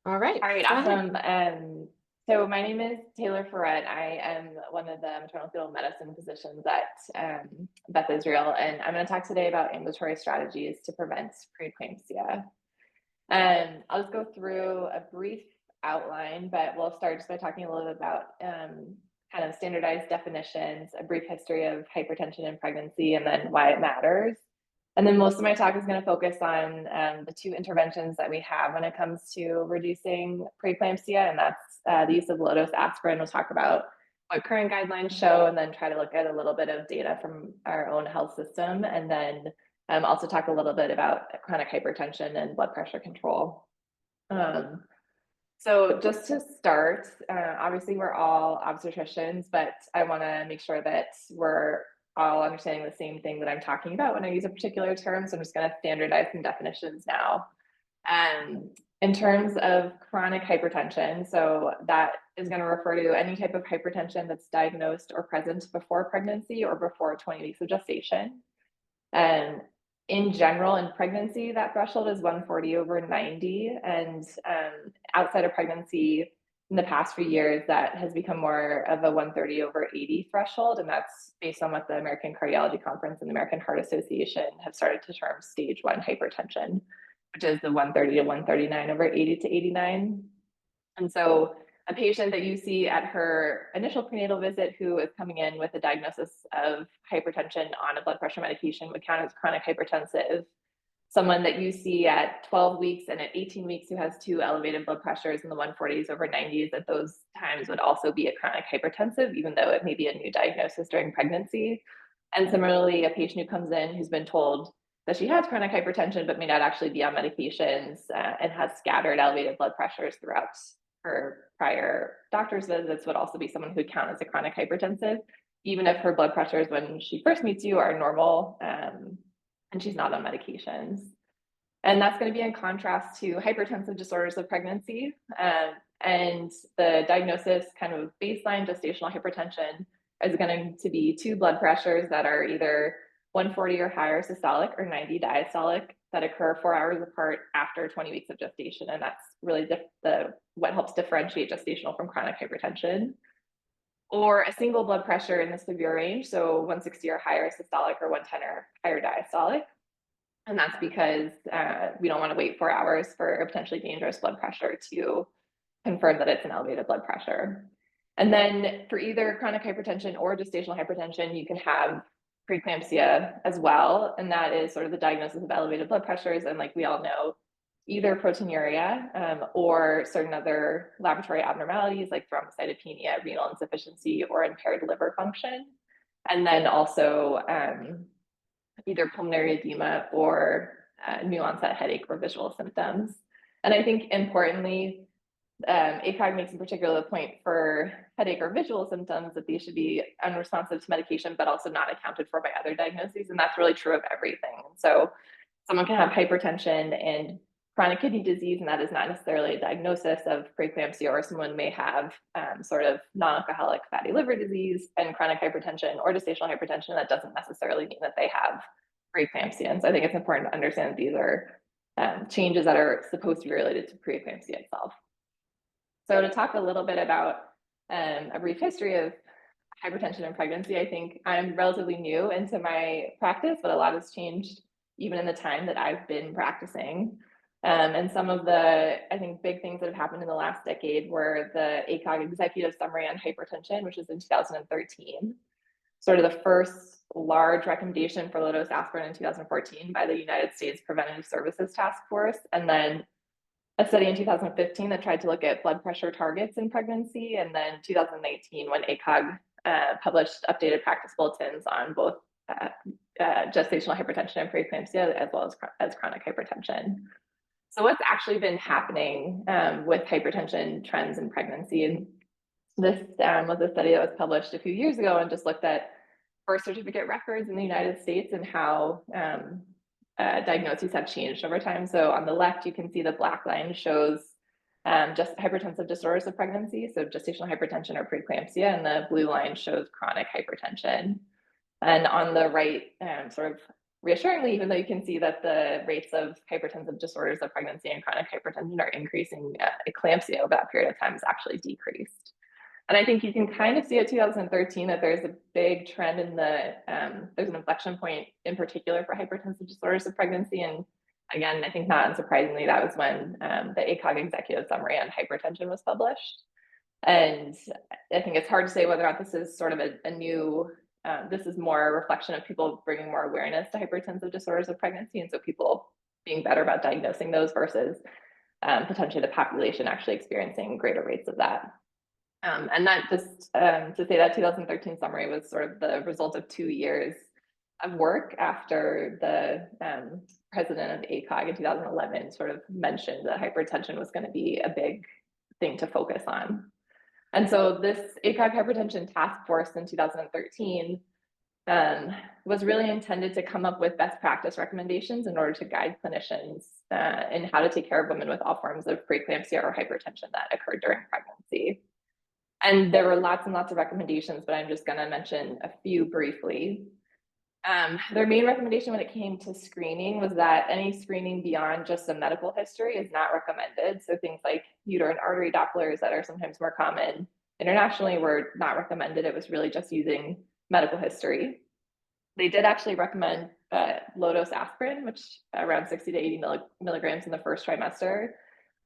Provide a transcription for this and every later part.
All right, All right, go ahead. awesome. So my name is Taylor Freret. I am one of the maternal-fetal medicine physicians at Beth Israel, and I'm going to talk today about ambulatory strategies to prevent preeclampsia. I'll just go through a brief outline, but we'll start just by talking a little bit about kind of standardized definitions, a brief history of hypertension in pregnancy, and then why it matters. And then most of my talk is going to focus on the two interventions that we have when it comes to reducing preeclampsia, and that's the use of low-dose aspirin. We'll talk about what current guidelines show, and then try to look at a little bit of data from our own health system, and then also talk a little bit about chronic hypertension and blood pressure control. Um, so just to start, obviously we're all obstetricians, but I want to make sure that we're all understanding the same thing that I'm talking about when I use a particular term. So I'm just going to standardize some definitions now. In terms of chronic hypertension, so that is going to refer to any type of hypertension that's diagnosed or present before pregnancy or before 20 weeks of gestation. And in general, in pregnancy, that threshold is 140/90. And outside of pregnancy, in the past few years, that has become more of a 130/80 threshold. And that's based on what the American Cardiology Conference and the American Heart Association have started to term stage one hypertension, which is the 130 to 139/80 to 89. And so a patient that you see at her initial prenatal visit who is coming in with a diagnosis of hypertension on a blood pressure medication would count as chronic hypertensive. Someone that you see at 12 weeks and at 18 weeks who has two elevated blood pressures in the 140s/90s at those times would also be a chronic hypertensive, even though it may be a new diagnosis during pregnancy. And similarly, a patient who comes in who's been told that she has chronic hypertension but may not actually be on medications and has scattered elevated blood pressures throughout her prior doctor's visits would also be someone who would count as a chronic hypertensive, even if her blood pressures when she first meets you are normal and she's not on medications. And that's going to be in contrast to hypertensive disorders of pregnancy. And the diagnosis, kind of baseline gestational hypertension, is going to be two blood pressures that are either 140 or higher systolic or 90 diastolic that occur 4 hours apart after 20 weeks of gestation. And that's really what helps differentiate gestational from chronic hypertension. Or a single blood pressure in the severe range, so 160 or higher systolic or 110 or higher diastolic. And that's because we don't want to wait 4 hours for a potentially dangerous blood pressure to confirm that it's an elevated blood pressure. And then for either chronic hypertension or gestational hypertension, you can have preeclampsia as well. And that is sort of the diagnosis of elevated blood pressures. And like we all know, either proteinuria or certain other laboratory abnormalities like thrombocytopenia, renal insufficiency, or impaired liver function. And then also either pulmonary edema or new onset headache or visual symptoms. And I think importantly, ACOG makes in particular the point for headache or visual symptoms that these should be unresponsive to medication, but also not accounted for by other diagnoses. And that's really true of everything. So someone can have hypertension and chronic kidney disease, and that is not necessarily a diagnosis of preeclampsia, or someone may have sort of non-alcoholic fatty liver disease and chronic hypertension or gestational hypertension. That doesn't necessarily mean that they have preeclampsia. And so I think it's important to understand that these are changes that are supposed to be related to preeclampsia itself. So to talk a little bit about a brief history of hypertension in pregnancy, I think I'm relatively new into my practice, but a lot has changed even in the time that I've been practicing. And some of the, I think, big things that have happened in the last decade were the ACOG Executive Summary on Hypertension, which was in 2013, sort of the first large recommendation for low-dose aspirin in 2014 by the United States Preventive Services Task Force, and then a study in 2015 that tried to look at blood pressure targets in pregnancy, and then 2019 when ACOG published updated practice bulletins on both gestational hypertension and preeclampsia, as well as chronic hypertension. So what's actually been happening with hypertension trends in pregnancy? And this was a study that was published a few years ago and just looked at birth certificate records in the United States and how diagnoses have changed over time. So on the left, you can see the black line shows just hypertensive disorders of pregnancy, so gestational hypertension or preeclampsia, and the blue line shows chronic hypertension. And on the right, sort of reassuringly, even though you can see that the rates of hypertensive disorders of pregnancy and chronic hypertension are increasing, eclampsia over that period of time is actually decreased. And I think you can kind of see at 2013 that there's a big trend in the, there's an inflection point in particular for hypertensive disorders of pregnancy. And again, I think not unsurprisingly, that was when the ACOG executive summary on hypertension was published. And I think it's hard to say whether or not this is sort of a new, this is more a reflection of people bringing more awareness to hypertensive disorders of pregnancy. And so people being better about diagnosing those versus potentially the population actually experiencing greater rates of that. And that just to say that 2013 summary was sort of the result of 2 years of work after the president of ACOG in 2011 sort of mentioned that hypertension was going to be a big thing to focus on. And so this ACOG hypertension task force in 2013 was really intended to come up with best practice recommendations in order to guide clinicians in how to take care of women with all forms of preeclampsia or hypertension that occurred during pregnancy. And there were lots and lots of recommendations, but I'm just going to mention a few briefly. Their main recommendation when it came to screening was that any screening beyond just a medical history is not recommended. So things like uterine artery Dopplers that are sometimes more common internationally were not recommended. It was really just using medical history. They did actually recommend low-dose aspirin, which around 60 to 80 milligrams in the first trimester.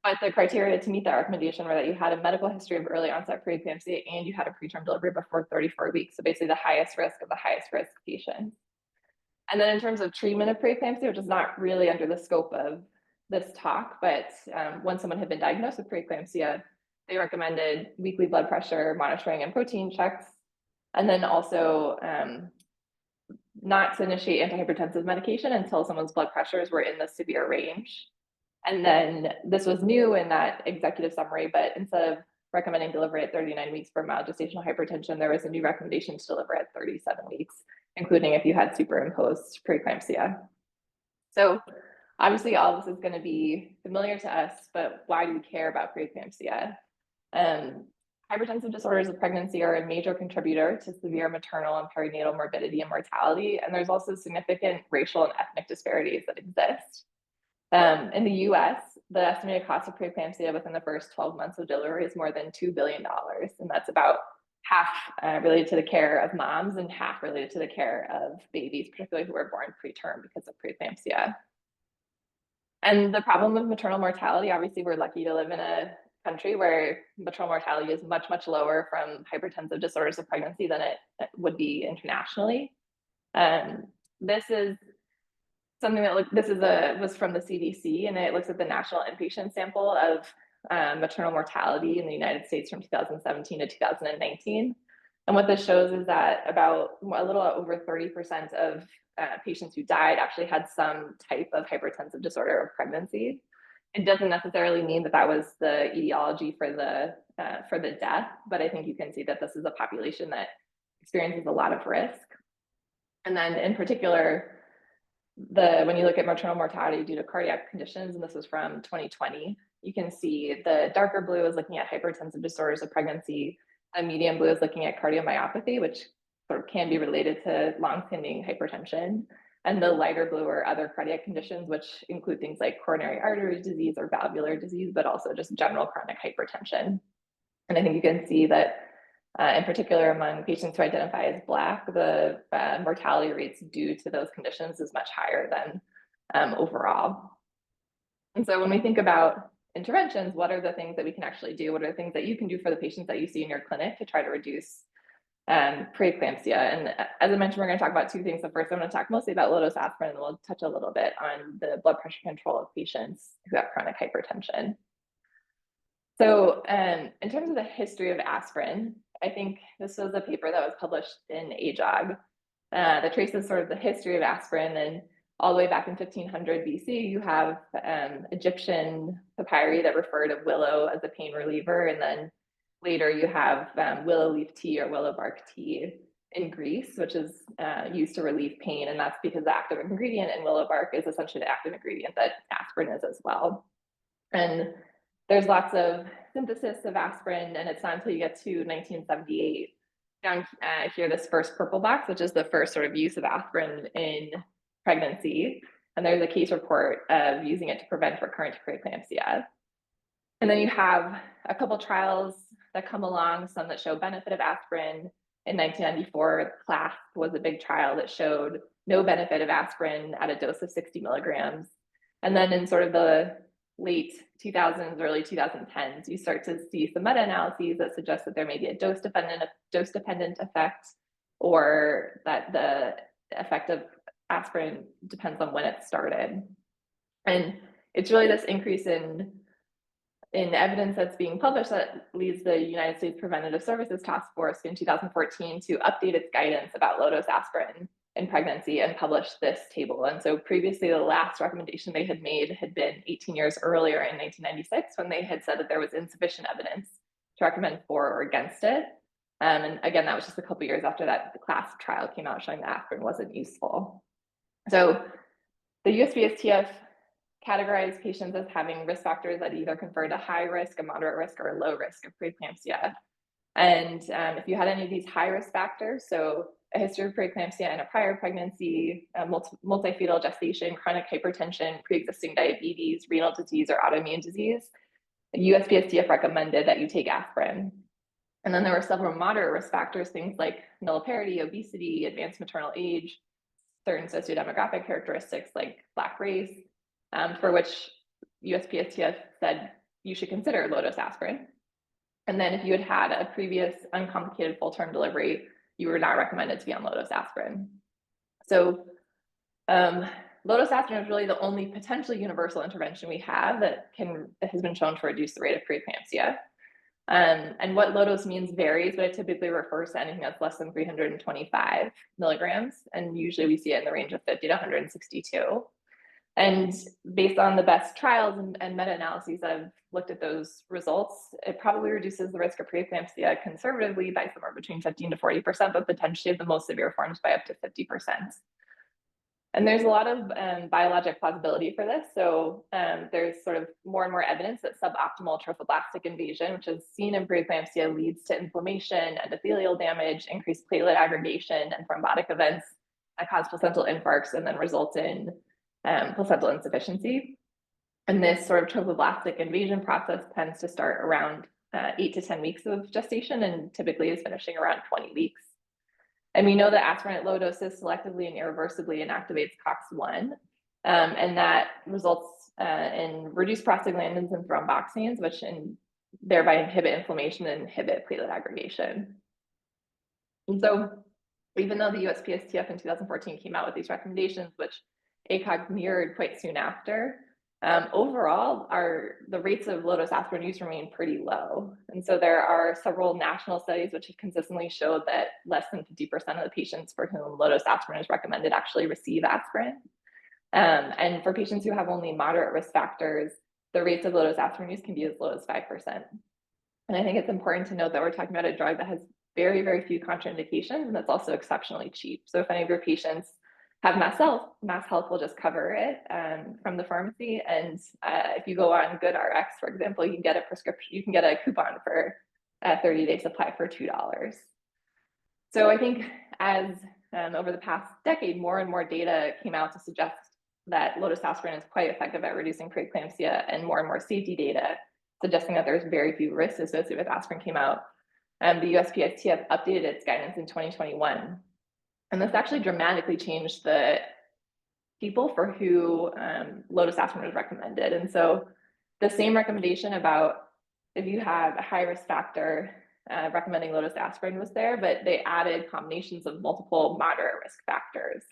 But the criteria to meet that recommendation were that you had a medical history of early onset preeclampsia and you had a preterm delivery before 34 weeks. So basically the highest risk of the highest risk patients. And then in terms of treatment of preeclampsia, which is not really under the scope of this talk, but when someone had been diagnosed with preeclampsia, they recommended weekly blood pressure monitoring and protein checks. And then also not to initiate antihypertensive medication until someone's blood pressures were in the severe range. And then this was new in that executive summary, but instead of recommending delivery at 39 weeks for mild gestational hypertension, there was a new recommendation to deliver at 37 weeks, including if you had superimposed preeclampsia. So obviously all of this is going to be familiar to us, but why do we care about preeclampsia? Hypertensive disorders of pregnancy are a major contributor to severe maternal and perinatal morbidity and mortality, and there's also significant racial and ethnic disparities that exist. In the US, the estimated cost of preeclampsia within the first 12 months of delivery is more than $2 billion. And that's about half related to the care of moms and half related to the care of babies, particularly who are born preterm because of preeclampsia. And the problem with maternal mortality, obviously we're lucky to live in a country where maternal mortality is much, much lower from hypertensive disorders of pregnancy than it would be internationally. This is something that was from the CDC, and it looks at the national inpatient sample of maternal mortality in the United States from 2017 to 2019. And what this shows is that about a little over 30% of patients who died actually had some type of hypertensive disorder of pregnancy. It doesn't necessarily mean that that was the etiology for the death, but I think you can see that this is a population that experiences a lot of risk. And then in particular, when you look at maternal mortality due to cardiac conditions, and this was from 2020, you can see the darker blue is looking at hypertensive disorders of pregnancy, the medium blue is looking at cardiomyopathy, which sort of can be related to long-standing hypertension, and the lighter blue are other cardiac conditions, which include things like coronary artery disease or valvular disease, but also just general chronic hypertension. And I think you can see that in particular, among patients who identify as Black, the mortality rates due to those conditions is much higher than overall. And so when we think about interventions, what are the things that we can actually do? What are the things that you can do for the patients that you see in your clinic to try to reduce preeclampsia? And as I mentioned, we're going to talk about two things. So first, I'm going to talk mostly about low-dose aspirin, and we'll touch a little bit on the blood pressure control of patients who have chronic hypertension. So in terms of the history of aspirin, I think this was a paper that was published in AJOG that traces sort of the history of aspirin. And all the way back in 1500 BC, you have Egyptian papyri that refer to willow as a pain reliever. And then later you have willow leaf tea or willow bark tea in Greece, which is used to relieve pain. And that's because the active ingredient in willow bark is essentially the active ingredient that aspirin is as well. And there's lots of synthesis of aspirin, and it's not until you get to 1978 down here, this first purple box, which is the first sort of use of aspirin in pregnancy, and there's a case report of using it to prevent recurrent preeclampsia. And then you have a couple trials that come along, some that show benefit of aspirin. In 1994, CLASP was a big trial that showed no benefit of aspirin at a dose of 60 milligrams. And then in sort of the late 2000s, early 2010s, you start to see some meta-analyses that suggest that there may be a dose-dependent effect, or that the effect of aspirin depends on when it started. And it's really this increase in evidence that's being published that leads the United States Preventative Services Task Force in 2014 to update its guidance about low-dose aspirin in pregnancy and publish this table. And so previously, the last recommendation they had made had been 18 years earlier in 1996, when they had said that there was insufficient evidence to recommend for or against it. And again, that was just a couple years after that the CLASP trial came out showing that aspirin wasn't useful. So the USPSTF categorized patients as having risk factors that either conferred a high risk, a moderate risk, or a low risk of preeclampsia. And if you had any of these high risk factors, so a history of preeclampsia in a prior pregnancy, multi-fetal gestation, chronic hypertension, pre-existing diabetes, renal disease, or autoimmune disease, USPSTF recommended that you take aspirin. And then there were several moderate risk factors, things like nulliparity, obesity, advanced maternal age, certain sociodemographic characteristics like Black race, for which USPSTF said you should consider low-dose aspirin. And then if you had had a previous uncomplicated full-term delivery, you were not recommended to be on low-dose aspirin. So low-dose aspirin is really the only potentially universal intervention we have that has been shown to reduce the rate of preeclampsia. And what low dose means varies, but it typically refers to anything that's less than 325 milligrams. And usually we see it in the range of 50 to 162. And based on the best trials and meta-analyses that have looked at those results, it probably reduces the risk of preeclampsia conservatively by somewhere between 15 to 40%, but potentially of the most severe forms by up to 50%. And there's a lot of biologic plausibility for this. So there's sort of more and more evidence that suboptimal trophoblastic invasion, which is seen in preeclampsia, leads to inflammation, endothelial damage, increased platelet aggregation, and thrombotic events that cause placental infarcts and then result in placental insufficiency. And this sort of trophoblastic invasion process tends to start around 8 to 10 weeks of gestation and typically is finishing around 20 weeks. And we know that aspirin at low doses selectively and irreversibly inactivates COX-1, and that results in reduced prostaglandins and thromboxanes, which thereby inhibit inflammation and inhibit platelet aggregation. And so even though the USPSTF in 2014 came out with these recommendations, which ACOG mirrored quite soon after, overall, the rates of low-dose aspirin use remain pretty low. And so there are several national studies which have consistently showed that less than 50% of the patients for whom low-dose aspirin is recommended actually receive aspirin. And for patients who have only moderate risk factors, the rates of low-dose aspirin use can be as low as 5%. And I think it's important to note that we're talking about a drug that has very, very few contraindications, and that's also exceptionally cheap. So if any of your patients have Mass Health will just cover it from the pharmacy. And if you go on GoodRx, for example, you can get a prescription, you can get a coupon for a 30-day supply for $2. So I think as over the past decade, more and more data came out to suggest that low-dose aspirin is quite effective at reducing preeclampsia, and more safety data suggesting that there's very few risks associated with aspirin came out. The USPSTF updated its guidance in 2021. And this actually dramatically changed the people for who low-dose aspirin was recommended. And so the same recommendation about if you have a high risk factor, recommending low-dose aspirin was there, but they added combinations of multiple moderate risk factors.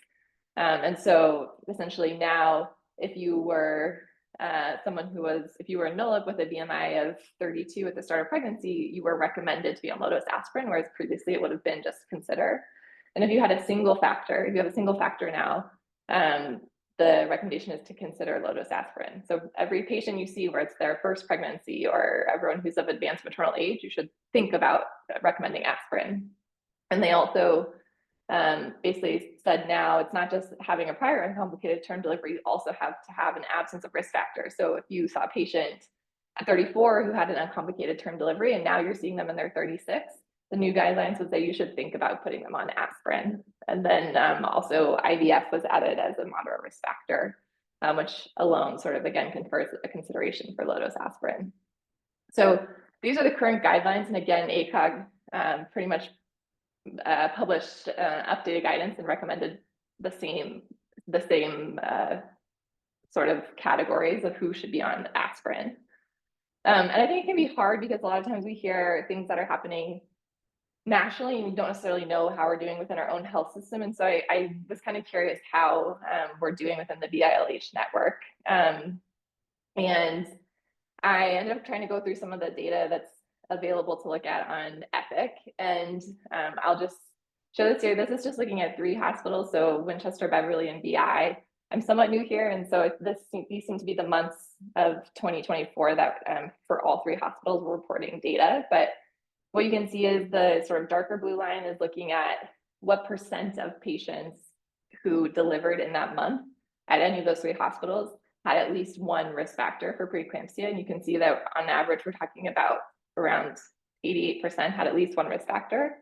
And so essentially now, if you were if you were a NOLIP with a BMI of 32 at the start of pregnancy, you were recommended to be on low-dose aspirin, whereas previously it would have been just consider. And if you had a single factor, if you have a single factor now, the recommendation is to consider low-dose aspirin. So every patient you see where it's their first pregnancy, or everyone who's of advanced maternal age, you should think about recommending aspirin. And they also basically said now it's not just having a prior uncomplicated term delivery, you also have to have an absence of risk factors. So if you saw a patient at 34 who had an uncomplicated term delivery and now you're seeing them in their 36, the new guidelines would say you should think about putting them on aspirin. And then also IVF was added as a moderate risk factor, which alone sort of, again, confers a consideration for low-dose aspirin. So these are the current guidelines. And again, ACOG pretty much published updated guidance and recommended the same sort of categories of who should be on aspirin. And I think it can be hard because a lot of times we hear things that are happening nationally and we don't necessarily know how we're doing within our own health system. And so I was kind of curious how we're doing within the BILH network. And I ended up trying to go through some of the data that's available to look at on Epic. And I'll just show this here. This is just looking at 3 hospitals. So Winchester, Beverly, and BI. I'm somewhat new here. And so these seem to be the months of 2024 that for all 3 hospitals were reporting data. But what you can see is the sort of darker blue line is looking at what % of patients who delivered in that month at any of those 3 hospitals had at least one risk factor for preeclampsia. And you can see that on average, we're talking about around 88% had at least one risk factor.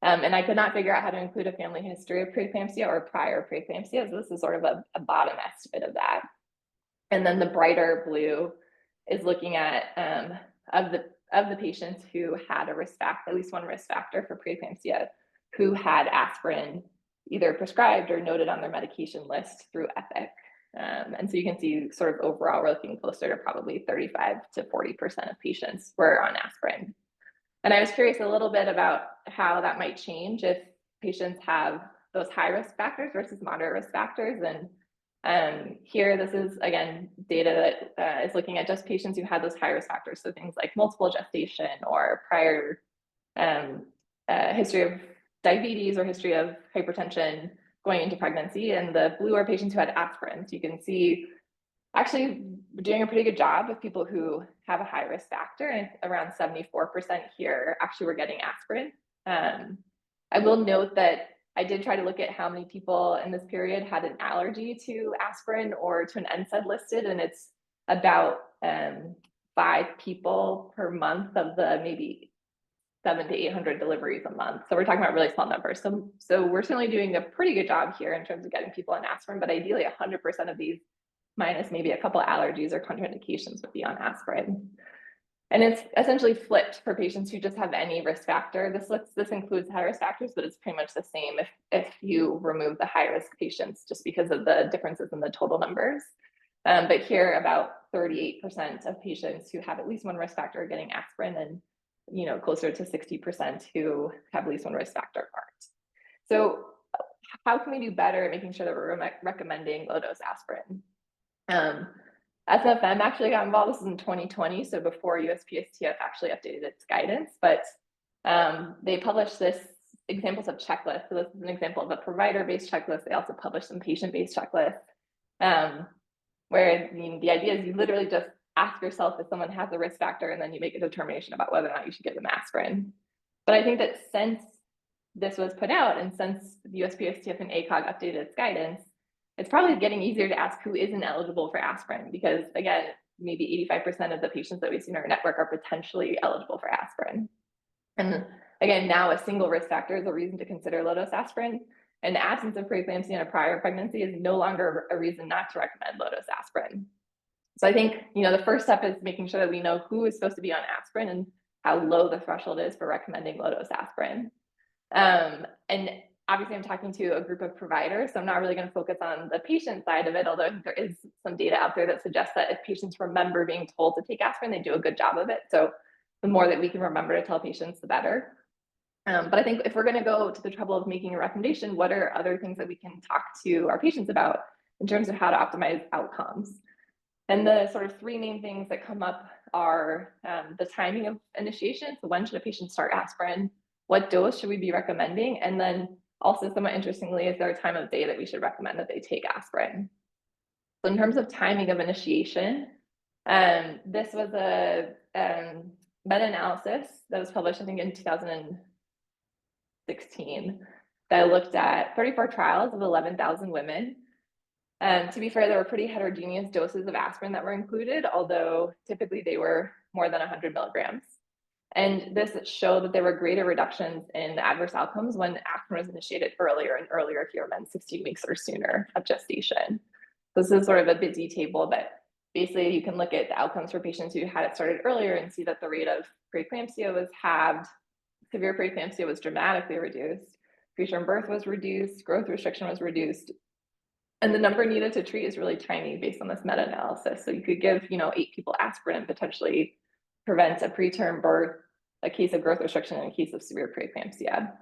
And I could not figure out how to include a family history of preeclampsia or prior preeclampsia. So this is sort of a bottom estimate of that. And then the brighter blue is looking at of the patients who had a risk factor, at least one risk factor for preeclampsia, who had aspirin either prescribed or noted on their medication list through Epic. And so you can see sort of overall, we're looking closer to probably 35 to 40% of patients were on aspirin. And I was curious a little bit about how that might change if patients have those high risk factors versus moderate risk factors. And here, this is, again, data that is looking at just patients who had those high risk factors. So things like multiple gestation or prior history of diabetes or history of hypertension going into pregnancy. And the blue are patients who had aspirin. So you can see actually we're doing a pretty good job of people who have a high risk factor, and around 74% here actually were getting aspirin. I will note that I did try to look at how many people in this period had an allergy to aspirin or to an NSAID listed, and it's about 5 people per month of the maybe 700 to 800 deliveries a month. So we're talking about really small numbers. So we're certainly doing a pretty good job here in terms of getting people on aspirin, but ideally 100% of these, minus maybe a couple of allergies or contraindications, would be on aspirin. And it's essentially flipped for patients who just have any risk factor. This includes high risk factors, but it's pretty much the same if you remove the high risk patients, just because of the differences in the total numbers. But here, about 38% of patients who have at least one risk factor are getting aspirin, and closer to 60% who have at least one risk factor aren't. So how can we do better at making sure that we're recommending low dose aspirin? SFM actually got involved. This is in 2020, so before USPSTF actually updated its guidance, but they published this examples of checklists. So this is an example of a provider-based checklist. They also published some patient-based checklists, where the idea is you literally just ask yourself if someone has a risk factor, and then you make a determination about whether or not you should give them aspirin. But I think that since this was put out, and since the USPSTF and ACOG updated its guidance, it's probably getting easier to ask who isn't eligible for aspirin, because again, maybe 85% of the patients that we see in our network are potentially eligible for aspirin. And again, now a single risk factor is a reason to consider low dose aspirin, and the absence of preeclampsia in a prior pregnancy is no longer a reason not to recommend low dose aspirin. So I think, the first step is making sure that we know who is supposed to be on aspirin and how low the threshold is for recommending low dose aspirin. And obviously I'm talking to a group of providers, so I'm not really going to focus on the patient side of it, although I think there is some data out there that suggests that if patients remember being told to take aspirin, they do a good job of it. So the more that we can remember to tell patients, the better. But I think if we're going to go to the trouble of making a recommendation, what are other things that we can talk to our patients about in terms of how to optimize outcomes? And the sort of 3 main things that come up are the timing of initiation. So when should a patient start aspirin? What dose should we be recommending? And then also, somewhat interestingly, is there a time of day that we should recommend that they take aspirin? So in terms of timing of initiation, this was a meta-analysis that was published, I think, in 2016, that looked at 34 trials of 11,000 women. To be fair, there were pretty heterogeneous doses of aspirin that were included, although typically they were more than 100 milligrams. And this showed that there were greater reductions in adverse outcomes when aspirin was initiated earlier and earlier here, meant 16 weeks or sooner of gestation. This is sort of a busy table, but basically you can look at the outcomes for patients who had it started earlier and see that the rate of preeclampsia was halved, severe preeclampsia was dramatically reduced, preterm birth was reduced, growth restriction was reduced, and the number needed to treat is really tiny based on this meta-analysis. So you could give, 8 people aspirin and potentially prevent a preterm birth, a case of growth restriction, and a case of severe preeclampsia.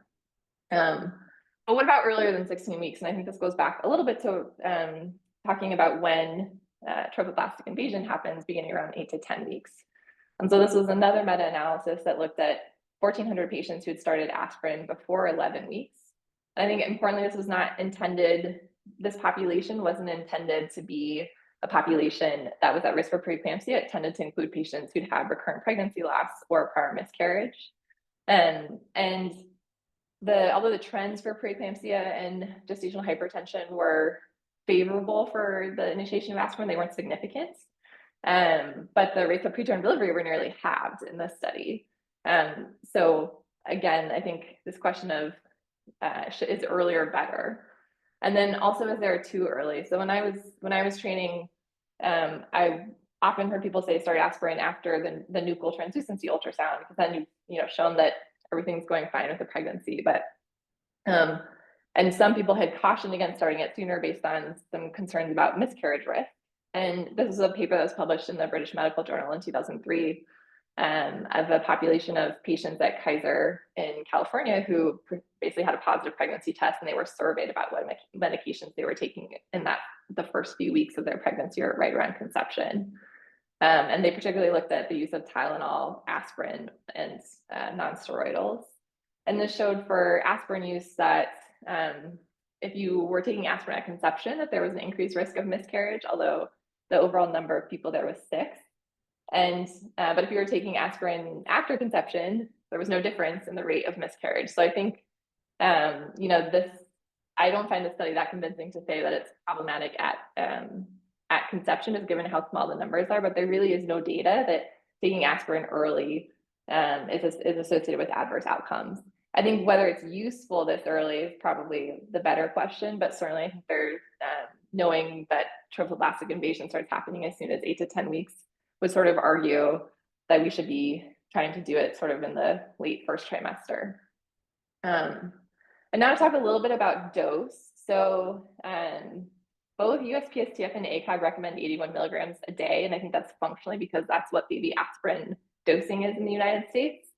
But what about earlier than 16 weeks? And I think this goes back a little bit to talking about when trophoblastic invasion happens, beginning around 8 to 10 weeks. And so this was another meta-analysis that looked at 1,400 patients who had started aspirin before 11 weeks. And I think importantly, this population wasn't intended to be a population that was at risk for preeclampsia. It tended to include patients who'd had recurrent pregnancy loss or prior miscarriage. Although the trends for preeclampsia and gestational hypertension were favorable for the initiation of aspirin, they weren't significant. But the rates of preterm delivery were nearly halved in this study. So again, I think this question of is earlier better? And then also, is there too early? So when I was training, I often heard people say start aspirin after the nuchal translucency ultrasound, because then you've shown that everything's going fine with the pregnancy. But and some people had cautioned against starting it sooner based on some concerns about miscarriage risk. And this is a paper that was published in the British Medical Journal in 2003 of a population of patients at Kaiser in California who basically had a positive pregnancy test, and they were surveyed about what medications they were taking in the first few weeks of their pregnancy or right around conception. And they particularly looked at the use of Tylenol, aspirin, and nonsteroidals. And this showed for aspirin use that if you were taking aspirin at conception, that there was an increased risk of miscarriage, although the overall number of people there was 6. But if you were taking aspirin after conception, there was no difference in the rate of miscarriage. So I think, I don't find the study that convincing to say that it's problematic at conception, just given how small the numbers are. But there really is no data that taking aspirin early is associated with adverse outcomes. I think whether it's useful this early is probably the better question, but certainly I think there's knowing that trophoblastic invasion starts happening as soon as 8 to 10 weeks would sort of argue that we should be trying to do it sort of in the late first trimester. And now to talk a little bit about dose. So both USPSTF and ACOG recommend 81 milligrams a day, and I think that's functionally because that's what baby aspirin dosing is in the United States.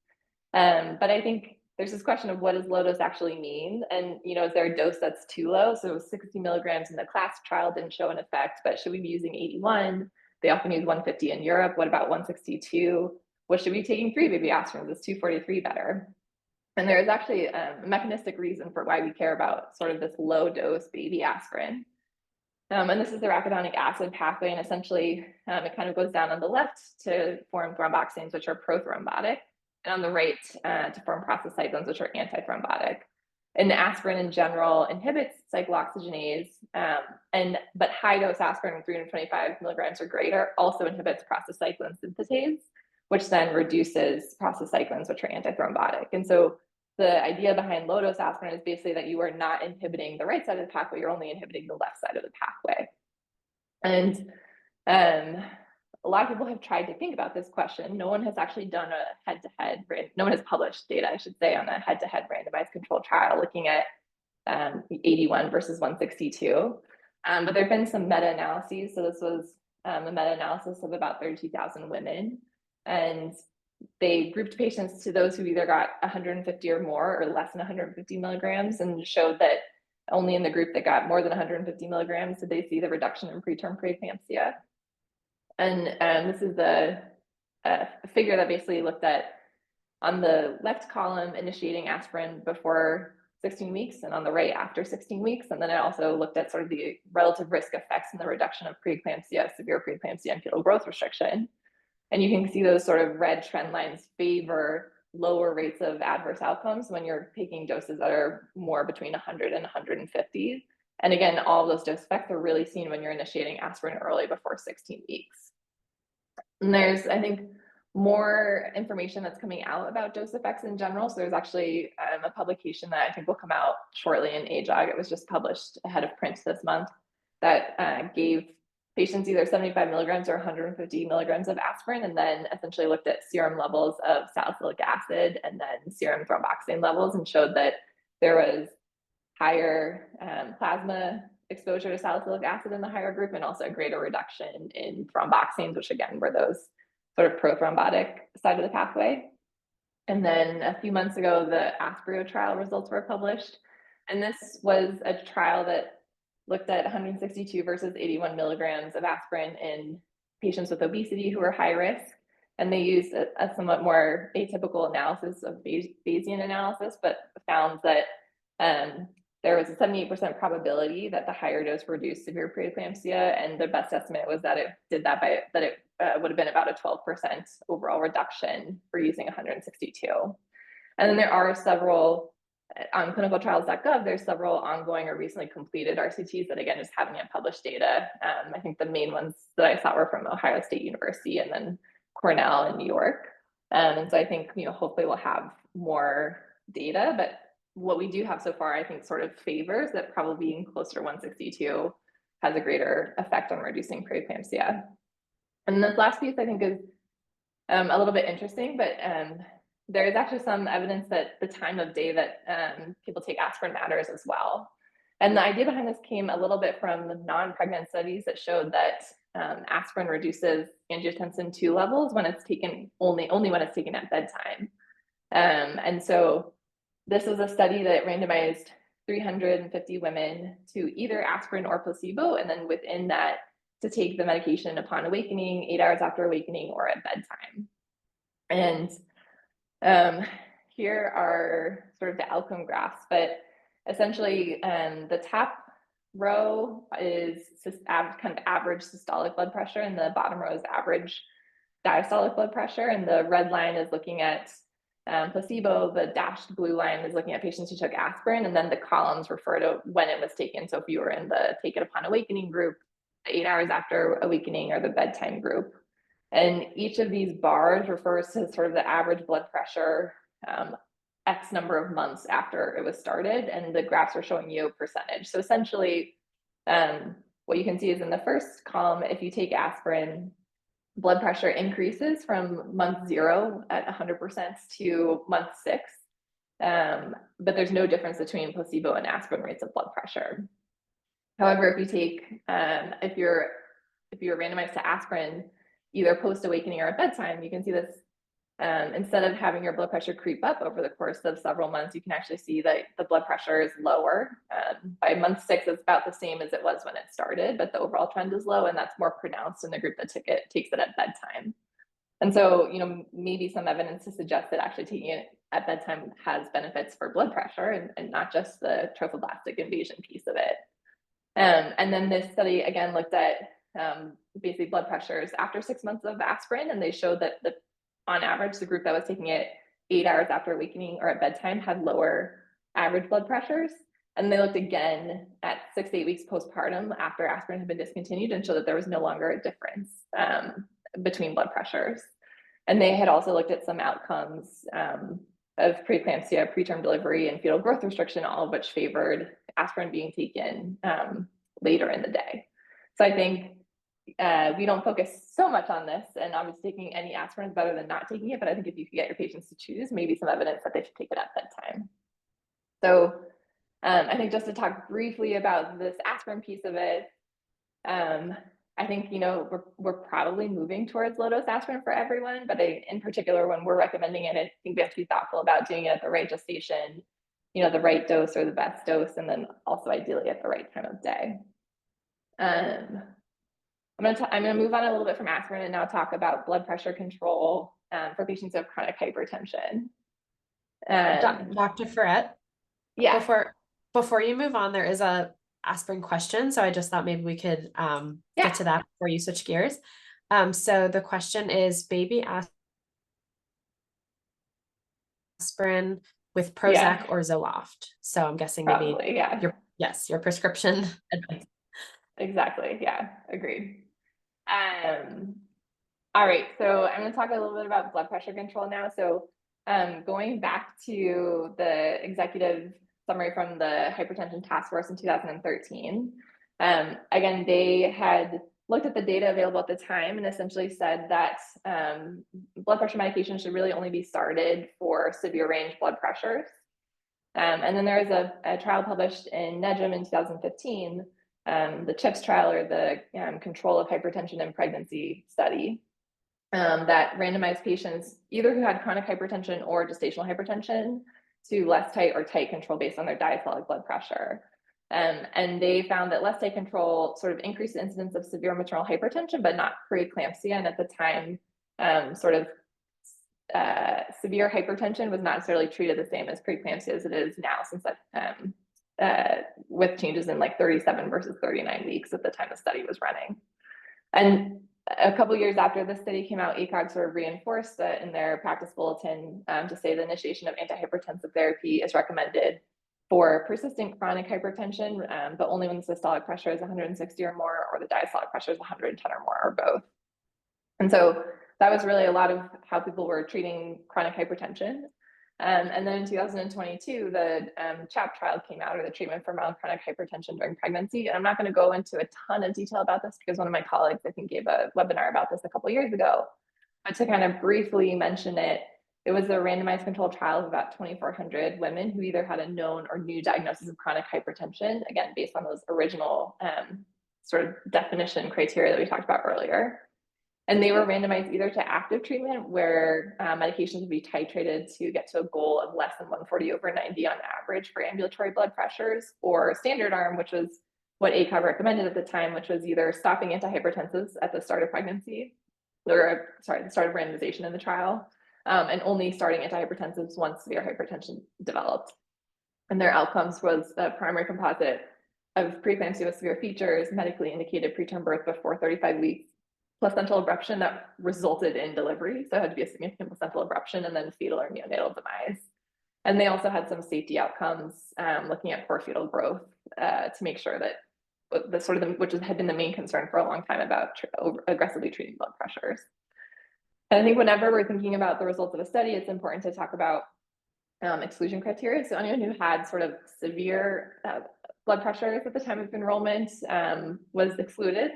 But I think there's this question of what does low dose actually mean? And, is there a dose that's too low? So 60 milligrams in the class trial didn't show an effect, but should we be using 81? They often use 150 in Europe. What about 162? What should we be taking 3 baby aspirins? Is 243 better? And there is actually a mechanistic reason for why we care about sort of this low dose baby aspirin. And this is the arachidonic acid pathway. And essentially, it kind of goes down on the left to form thromboxanes, which are prothrombotic, and on the right to form prostacyclins, which are antithrombotic. And aspirin in general inhibits cyclooxygenase, but high dose aspirin, 325 milligrams or greater, also inhibits prostacyclin synthetase, which then reduces prostacyclins, which are antithrombotic. And so the idea behind low dose aspirin is basically that you are not inhibiting the right side of the pathway, you're only inhibiting the left side of the pathway. And a lot of people have tried to think about this question. No one has actually done a head-to-head, no one has published data, I should say, on a head-to-head randomized controlled trial looking at 81 versus 162. But there have been some meta-analyses. So this was a meta-analysis of about 32,000 women. And they grouped patients to those who either got 150 or more or less than 150 milligrams, and showed that only in the group that got more than 150 milligrams did they see the reduction in preterm preeclampsia. And this is a figure that basically looked at, on the left column, initiating aspirin before 16 weeks, and on the right after 16 weeks. And then it also looked at sort of the relative risk effects in the reduction of preeclampsia, severe preeclampsia, and fetal growth restriction. And you can see those sort of red trend lines favor lower rates of adverse outcomes when you're taking doses that are more between 100 and 150. And again, all of those dose effects are really seen when you're initiating aspirin early before 16 weeks. And there's, I think, more information that's coming out about dose effects in general. So there's actually a publication that I think will come out shortly in AJOG. It was just published ahead of print this month that gave patients either 75 milligrams or 150 milligrams of aspirin, and then essentially looked at serum levels of salicylic acid and then serum thromboxane levels, and showed that there was higher plasma exposure to salicylic acid in the higher group, and also a greater reduction in thromboxanes, which again were those sort of prothrombotic side of the pathway. And then a few months ago, the Asprio trial results were published. And this was a trial that looked at 162 versus 81 milligrams of aspirin in patients with obesity who were high risk. And they used a somewhat more atypical analysis of Bayesian analysis, but found that there was a 78% probability that the higher dose reduced severe preeclampsia, and the best estimate was that it did that by that it would have been about a 12% overall reduction for using 162. And then there are several on clinicaltrials.gov. There's several ongoing or recently completed RCTs that again just haven't yet published data. I think the main ones that I saw were from Ohio State University and then Cornell in New York. And so I think hopefully we'll have more data, but what we do have so far, I think, sort of favors that probably being closer to 162 has a greater effect on reducing preeclampsia. And this last piece I think is a little bit interesting, but there is actually some evidence that the time of day that people take aspirin matters as well. And the idea behind this came a little bit from the non-pregnant studies that showed that aspirin reduces angiotensin II levels when it's taken only when it's taken at bedtime. And so this was a study that randomized 350 women to either aspirin or placebo, and then within that to take the medication upon awakening, 8 hours after awakening, or at bedtime. And here are sort of the outcome graphs, but essentially the top row is kind of average systolic blood pressure, and the bottom row is average diastolic blood pressure, and the red line is looking at placebo. The dashed blue line is looking at patients who took aspirin, and then the columns refer to when it was taken. So if you were in the take it upon awakening group, 8 hours after awakening, or the bedtime group. And each of these bars refers to sort of the average blood pressure X number of months after it was started, and the graphs are showing you a percentage. So essentially, what you can see is in the first column, if you take aspirin, blood pressure increases from month 0 at 100% to month 6, but there's no difference between placebo and aspirin rates of blood pressure. However, if you take, if you're randomized to aspirin, either post-awakening or at bedtime, you can see this, instead of having your blood pressure creep up over the course of several months, you can actually see that the blood pressure is lower. By month 6, it's about the same as it was when it started, but the overall trend is low, and that's more pronounced in the group that takes it at bedtime. And so, maybe some evidence to suggest that actually taking it at bedtime has benefits for blood pressure and not just the trophoblastic invasion piece of it. And then this study again looked at basically blood pressures after 6 months of aspirin, and they showed that on average, the group that was taking it 8 hours after awakening or at bedtime had lower average blood pressures. And they looked again at 6 to 8 weeks postpartum after aspirin had been discontinued, and showed that there was no longer a difference between blood pressures. And they had also looked at some outcomes of preeclampsia, preterm delivery, and fetal growth restriction, all of which favored aspirin being taken later in the day. So I think we don't focus so much on this, and obviously taking any aspirin is better than not taking it, but I think if you could get your patients to choose, maybe some evidence that they should take it at bedtime. So I think just to talk briefly about this aspirin piece of it, I think, we're probably moving towards low-dose aspirin for everyone, but in particular, when we're recommending it, I think we have to be thoughtful about doing it at the right gestation, the right dose or the best dose, and then also ideally at the right time of day. I'm going to move on a little bit from aspirin and now talk about blood pressure control for patients who have chronic hypertension. Dr. Freret, yeah. Before you move on, there is a aspirin question, so I just thought maybe we could get to that before you switch gears. So the question is, baby aspirin with Prozac or Zoloft. So I'm guessing maybe your prescription advice. Exactly. Yeah, agreed. All right, so I'm going to talk a little bit about blood pressure control now. So going back to the executive summary from the hypertension task force in 2013, again, they had looked at the data available at the time and essentially said that blood pressure medication should really only be started for severe range blood pressures. And then there was a trial published in NEJM in 2015, the CHIPS trial, or the control of hypertension in pregnancy study, that randomized patients either who had chronic hypertension or gestational hypertension to less tight or tight control based on their diastolic blood pressure. And they found that less tight control sort of increased the incidence of severe maternal hypertension, but not preeclampsia. And at the time, severe hypertension was not necessarily treated the same as preeclampsia as it is now, since that with changes in like 37 versus 39 weeks at the time the study was running. And a couple of years after this study came out, ACOG sort of reinforced that in their practice bulletin to say the initiation of antihypertensive therapy is recommended for persistent chronic hypertension, but only when the systolic pressure is 160 or more, or the diastolic pressure is 110 or more, or both. And so that was really a lot of how people were treating chronic hypertension. And then in 2022, the CHAP trial came out, or the treatment for mild chronic hypertension during pregnancy. And I'm not going to go into a ton of detail about this because one of my colleagues, I think, gave a webinar about this a couple of years ago. But to kind of briefly mention it, it was a randomized controlled trial of about 2,400 women who either had a known or new diagnosis of chronic hypertension, again, based on those original sort of definition criteria that we talked about earlier. And they were randomized either to active treatment, where medications would be titrated to get to a goal of less than 140/90 on average for ambulatory blood pressures, or standard arm, which was what ACOG recommended at the time, which was either stopping antihypertensives at the start of pregnancy, or sorry, the start of randomization in the trial, and only starting antihypertensives once severe hypertension developed. And their outcomes was a primary composite of preeclampsia with severe features, medically indicated preterm birth before 35 weeks, placental abruption that resulted in delivery. So it had to be a significant placental abruption, and then fetal or neonatal demise. And they also had some safety outcomes looking at poor fetal growth to make sure that the sort of which had been the main concern for a long time about aggressively treating blood pressures. And I think whenever we're thinking about the results of a study, it's important to talk about exclusion criteria. So anyone who had sort of severe blood pressures at the time of enrollment was excluded.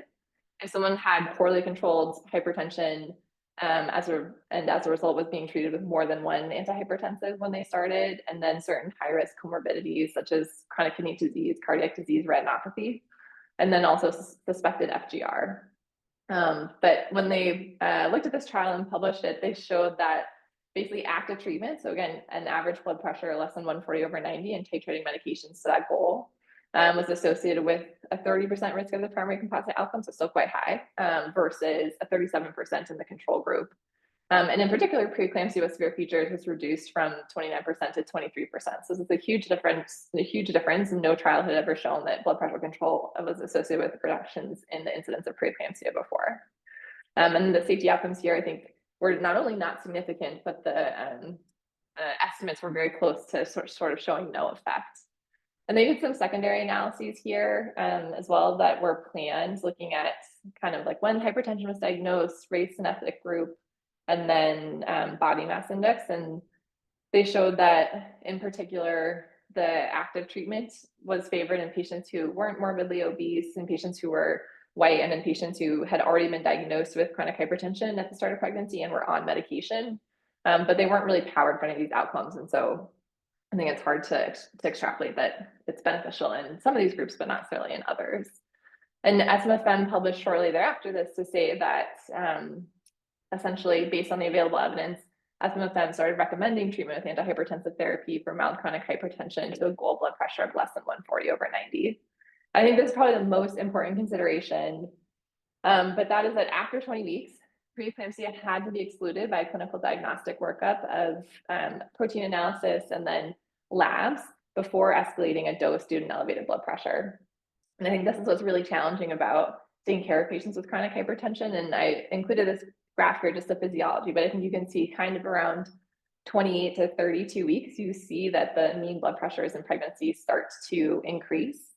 If someone had poorly controlled hypertension as a result was being treated with more than one antihypertensive when they started, and then certain high-risk comorbidities such as chronic kidney disease, cardiac disease, retinopathy, and then also suspected FGR. But when they looked at this trial and published it, they showed that basically active treatment, so again, an average blood pressure less than 140/90 and titrating medications to that goal, was associated with a 30% risk of the primary composite outcome, so still quite high, versus a 37% in the control group. And in particular, preeclampsia with severe features was reduced from 29% to 23%. So this is a huge difference, and no trial had ever shown that blood pressure control was associated with reductions in the incidence of preeclampsia before. And the safety outcomes here, I think, were not only not significant, but the estimates were very close to sort of showing no effect. And they did some secondary analyses here as well that were planned, looking at kind of like when hypertension was diagnosed, race and ethnic group, and then body mass index. And they showed that in particular, the active treatment was favored in patients who weren't morbidly obese, in patients who were white, and in patients who had already been diagnosed with chronic hypertension at the start of pregnancy and were on medication. But they weren't really powered for any of these outcomes. And so I think it's hard to extrapolate that it's beneficial in some of these groups, but not necessarily in others. And SMFM published shortly thereafter this to say that essentially, based on the available evidence, SMFM started recommending treatment with antihypertensive therapy for mild chronic hypertension to a goal blood pressure of less than 140/90. I think this is probably the most important consideration, but that is that after 20 weeks, preeclampsia had to be excluded by a clinical diagnostic workup of protein analysis and then labs before escalating a dose due to an elevated blood pressure. And I think this is what's really challenging about taking care of patients with chronic hypertension. And I included this graph here, just the physiology, but I think you can see kind of around 28 to 32 weeks, you see that the mean blood pressures in pregnancy starts to increase.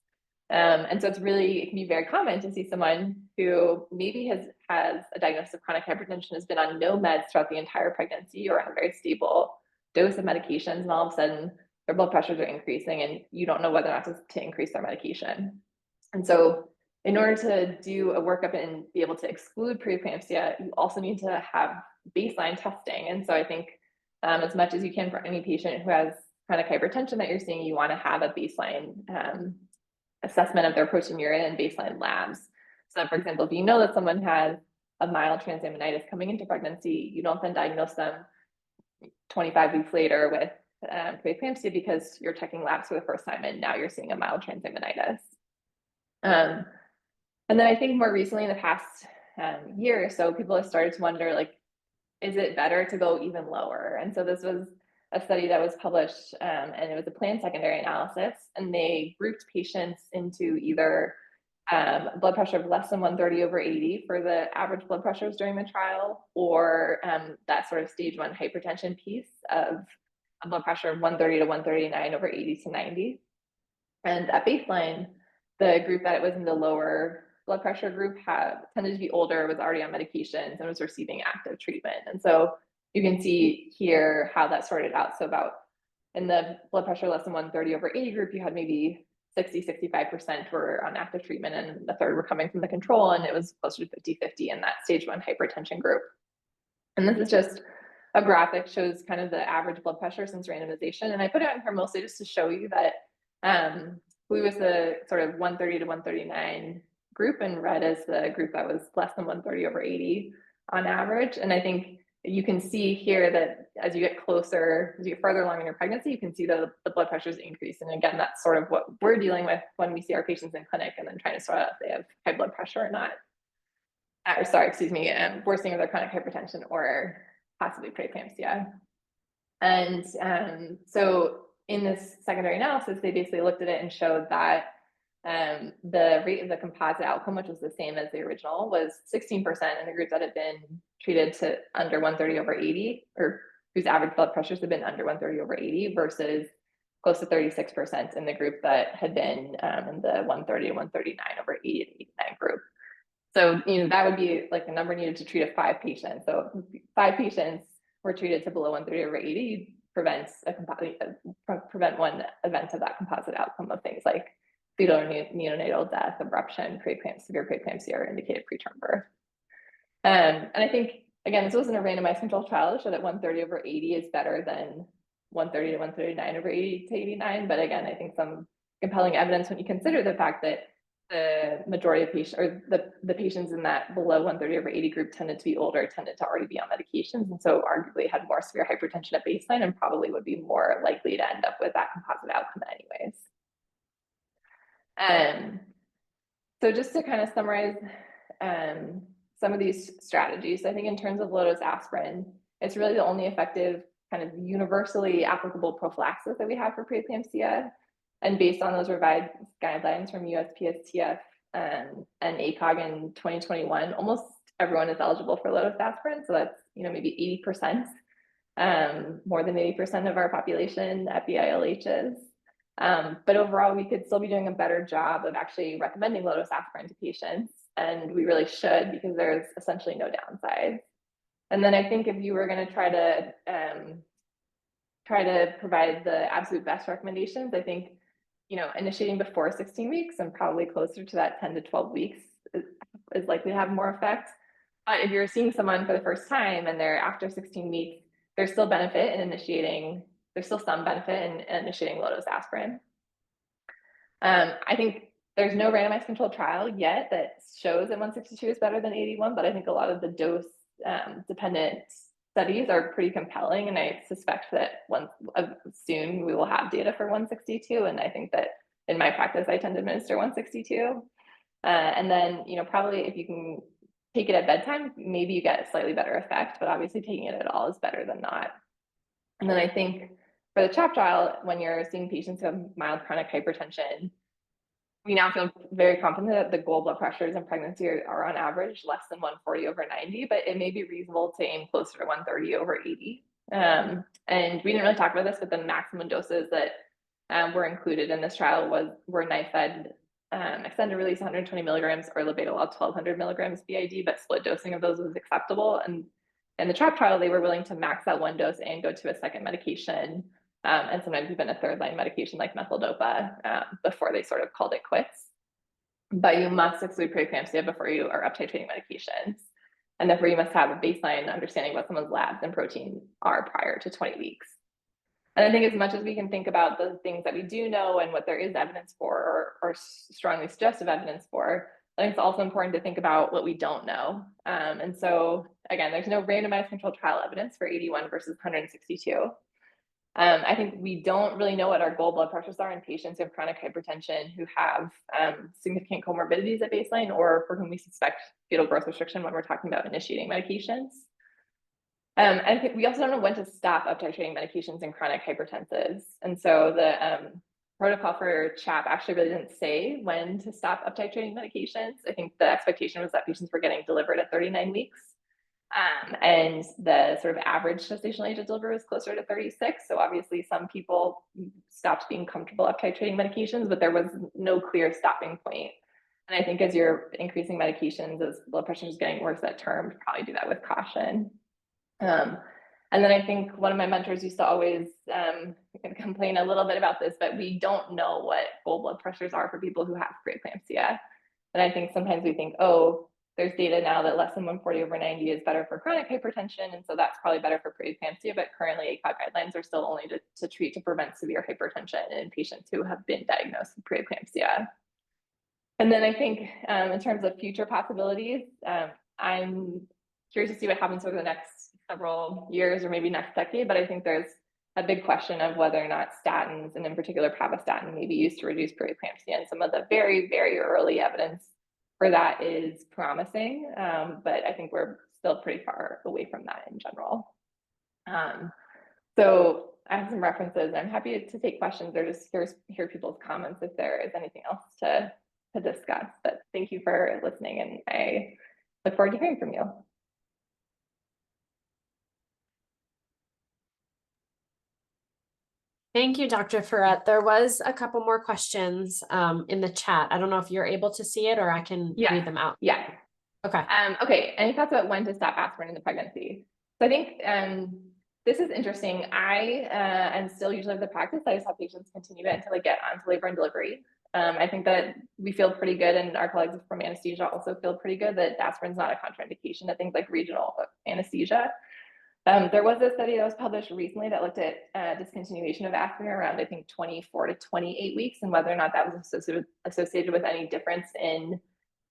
And so it can be very common to see someone who maybe has a diagnosis of chronic hypertension, has been on no meds throughout the entire pregnancy or on a very stable dose of medications, and all of a sudden their blood pressures are increasing and you don't know whether or not to increase their medication. And so in order to do a workup and be able to exclude preeclampsia, you also need to have baseline testing. And so I think as much as you can for any patient who has chronic hypertension that you're seeing, you want to have a baseline assessment of their proteinuria and baseline labs. So that, for example, if you know that someone has a mild transaminitis coming into pregnancy, you don't then diagnose them 25 weeks later with preeclampsia because you're checking labs for the first time and now you're seeing a mild transaminitis. And then I think more recently in the past year or so, people have started to wonder, like, is it better to go even lower? And so this was a study that was published and it was a planned secondary analysis, and they grouped patients into either blood pressure of less than 130/80 for the average blood pressures during the trial, or that sort of stage 1 hypertension piece of a blood pressure of 130 to 139/80 to 90. And at baseline, the group that it was in the lower blood pressure group tended to be older, was already on medications, and was receiving active treatment. And so you can see here how that sorted out. So about in the blood pressure less than 130/80 group, you had maybe 65% were on active treatment, and a third were coming from the control, and it was closer to 50-50 in that stage 1 hypertension group. And this is just a graphic that shows kind of the average blood pressure since randomization. And I put it on here mostly just to show you that blue is the sort of 130 to 139 group, and red is the group that was less than 130/80 on average. And I think you can see here that as you get closer, as you get further along in your pregnancy, you can see the blood pressures increase. And again, that's sort of what we're dealing with when we see our patients in clinic and then trying to sort out if they have high blood pressure or not. Worsening of their chronic hypertension or possibly preeclampsia. And so in this secondary analysis, they basically looked at it and showed that the rate of the composite outcome, which was the same as the original, was 16% in the group that had been treated to under 130/80, or whose average blood pressures had been under 130/80, versus close to 36% in the group that had been in the 130 to 139/80 to 89 group. So, that would be like the number needed to treat a 5 patients. So 5 patients were treated to below 130/80, prevent one event of that composite outcome of things like fetal or neonatal death, abruption, severe preeclampsia, or indicated preterm birth. And I think, again, this wasn't a randomized controlled trial to show that 130/80 is better than 130 to 139/80 to 89. But again, I think some compelling evidence when you consider the fact that the majority of patients, or the patients in that below 130/80 group, tended to be older, tended to already be on medications, and so arguably had more severe hypertension at baseline and probably would be more likely to end up with that composite outcome anyways. So just to kind of summarize some of these strategies, I think in terms of low-dose aspirin, it's really the only effective kind of universally applicable prophylaxis that we have for preeclampsia. And based on those revised guidelines from USPSTF and ACOG in 2021, almost everyone is eligible for low-dose aspirin. So that's maybe 80%, more than 80% of our population at BILHs. But overall, we could still be doing a better job of actually recommending low-dose aspirin to patients, and we really should, because there's essentially no downside. And then I think if you were going to try to provide the absolute best recommendations, I think initiating before 16 weeks and probably closer to that 10 to 12 weeks is likely to have more effect. But if you're seeing someone for the first time and they're after 16 weeks, there's still benefit in initiating. There's still some benefit in initiating low-dose aspirin. I think there's no randomized controlled trial yet that shows that 162 is better than 81, but I think a lot of the dose dependent studies are pretty compelling, and I suspect that soon we will have data for 162. And I think that in my practice, I tend to administer 162. And then, probably if you can take it at bedtime, maybe you get a slightly better effect, but obviously taking it at all is better than not. And then I think for the CHOP trial, when you're seeing patients who have mild chronic hypertension, we now feel very confident that the goal blood pressures in pregnancy are on average less than 140/90, but it may be reasonable to aim closer to 130/80. And we didn't really talk about this, but the maximum doses that were included in this trial were knife-fed extended release 120 milligrams or labetalol 1200 milligrams BID, but split dosing of those was acceptable. And in the TRAP trial, they were willing to max out one dose and go to a second medication, and sometimes even a third line medication like methyldopa before they sort of called it quits. But you must exclude preeclampsia before you are up titrating medications. And therefore you must have a baseline understanding what someone's labs and protein are prior to 20 weeks. And I think as much as we can think about the things that we do know and what there is evidence for or strongly suggestive evidence for, I think it's also important to think about what we don't know. And so again, there's no randomized controlled trial evidence for 81 versus 162. I think we don't really know what our goal blood pressures are in patients who have chronic hypertension who have significant comorbidities at baseline or for whom we suspect fetal growth restriction when we're talking about initiating medications. I think we also don't know when to stop up titrating medications in chronic hypertensives. And so the protocol for CHAP actually really didn't say when to stop up titrating medications. I think the expectation was that patients were getting delivered at 39 weeks. And the sort of average gestational age of delivery was closer to 36. So obviously some people stopped being comfortable up titrating medications, but there was no clear stopping point. And I think as you're increasing medications, as blood pressure is getting worse at term, probably do that with caution. And then I think one of my mentors used to always complain a little bit about this, but we don't know what goal blood pressures are for people who have preeclampsia. And I think sometimes we think, oh, there's data now that less than 140/90 is better for chronic hypertension, and so that's probably better for preeclampsia, but currently ACOG guidelines are still only to treat to prevent severe hypertension in patients who have been diagnosed with preeclampsia. And then I think in terms of future possibilities, I'm curious to see what happens over the next several years or maybe next decade, but I think there's a big question of whether or not statins, and in particular pravastatin, may be used to reduce preeclampsia, and some of the very, very early evidence for that is promising, but I think we're still pretty far away from that in general. So I have some references. I'm happy to take questions or just hear people's comments if there is anything else to discuss, but thank you for listening, and I look forward to hearing from you. Thank you, Dr. Freret. There was a couple more questions in the chat. I don't know if you're able to see it or I can read them out. Yeah. Okay. Okay. Any thoughts about when to stop aspirin in the pregnancy? So I think this is interesting. I am still usually of the practice. I just have patients continue it until they get onto labor and delivery. I think that we feel pretty good, and our colleagues from anesthesia also feel pretty good that aspirin is not a contraindication to things like regional anesthesia. There was a study that was published recently that looked at discontinuation of aspirin around, I think, 24 to 28 weeks, and whether or not that was associated with any difference in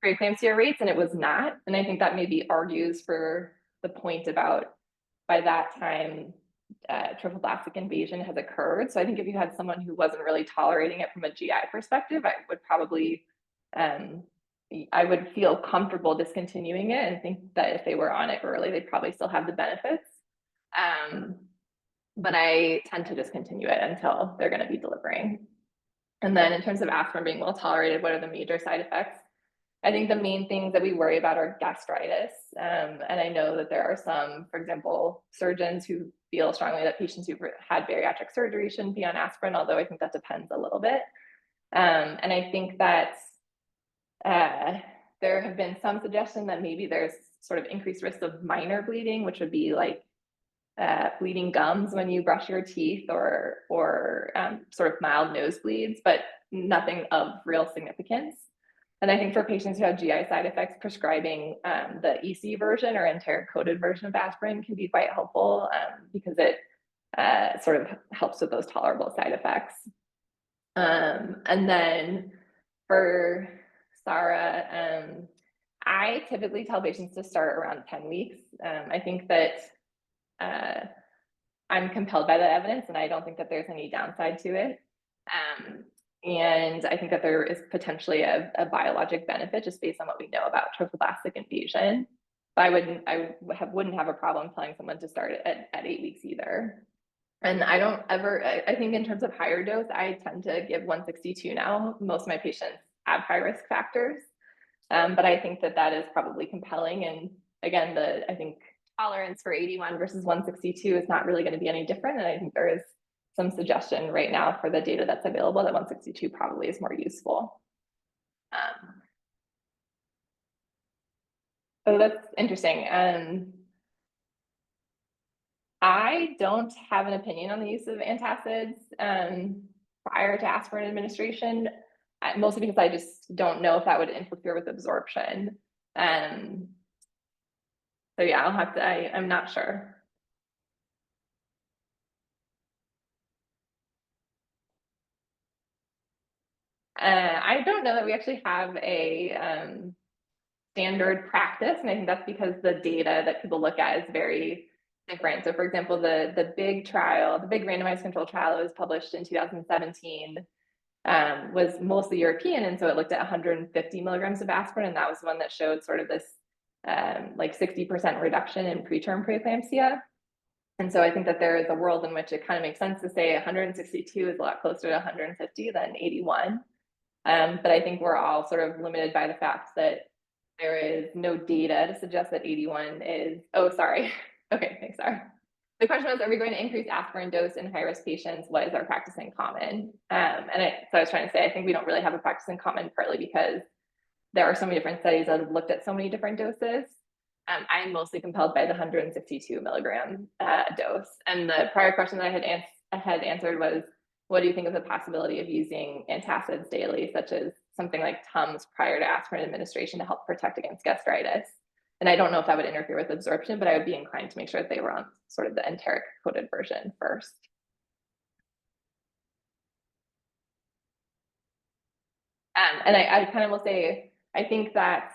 preeclampsia rates, and it was not. And I think that maybe argues for the point about by that time, trophoblastic invasion has occurred. So I think if you had someone who wasn't really tolerating it from a GI perspective, I would probably, I would feel comfortable discontinuing it and think that if they were on it early, they'd probably still have the benefits. But I tend to discontinue it until they're going to be delivering. And then in terms of aspirin being well tolerated, what are the major side effects? I think the main things that we worry about are gastritis. And I know that there are some, for example, surgeons who feel strongly that patients who've had bariatric surgery shouldn't be on aspirin, although I think that depends a little bit. And I think that there have been some suggestion that maybe there's sort of increased risk of minor bleeding, which would be like bleeding gums when you brush your teeth, or sort of mild nosebleeds, but nothing of real significance. And I think for patients who have GI side effects, prescribing the EC version or enteric-coated version of aspirin can be quite helpful because it sort of helps with those tolerable side effects. And then for Sarah, I typically tell patients to start around 10 weeks. I think that I'm compelled by the evidence, and I don't think that there's any downside to it. And I think that there is potentially a biologic benefit just based on what we know about trophoblastic invasion. But I wouldn't have a problem telling someone to start at 8 weeks either. And I think in terms of higher dose, I tend to give 162 now. Most of my patients have high risk factors. But I think that is probably compelling. And again, I think tolerance for 81 versus 162 is not really going to be any different. And I think there is some suggestion right now for the data that's available that 162 probably is more useful. Oh, that's interesting. I don't have an opinion on the use of antacids prior to aspirin administration, mostly because I just don't know if that would interfere with absorption. So yeah, I'll have to, I'm not sure. I don't know that we actually have a standard practice, and I think that's because the data that people look at is very different. So for example, the big trial, the big randomized control trial that was published in 2017 was mostly European, and so it looked at 150 milligrams of aspirin, and that was one that showed sort of this like 60% reduction in preterm preeclampsia. And so I think that there is a world in which it kind of makes sense to say 162 is a lot closer to 150 than 81. But I think we're all sort of limited by the fact that there is no data to suggest that 81 is, oh, sorry. Okay, thanks, sorry. The question was, are we going to increase aspirin dose in high-risk patients? What is our practice in common? So I was trying to say, I think we don't really have a practice in common, partly because there are so many different studies that have looked at so many different doses. I'm mostly compelled by the 162 milligram dose. And the prior question that I had answered was, what do you think of the possibility of using antacids daily, such as something like Tums prior to aspirin administration to help protect against gastritis? And I don't know if that would interfere with absorption, but I would be inclined to make sure that they were on sort of the enteric coated version first. And I kind of will say, I think that,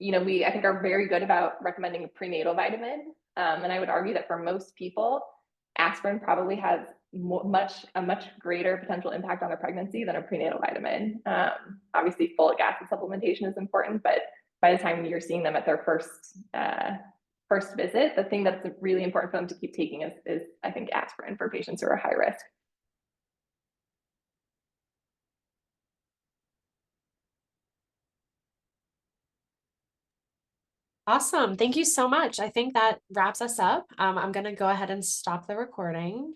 you know, I think are very good about recommending a prenatal vitamin. And I would argue that for most people, aspirin probably has a much greater potential impact on their pregnancy than a prenatal vitamin. Obviously, folic acid supplementation is important, but by the time you're seeing them at their first visit, the thing that's really important for them to keep taking is I think aspirin for patients who are high risk. Awesome. Thank you so much. I think that wraps us up. I'm going to go ahead and stop the recording.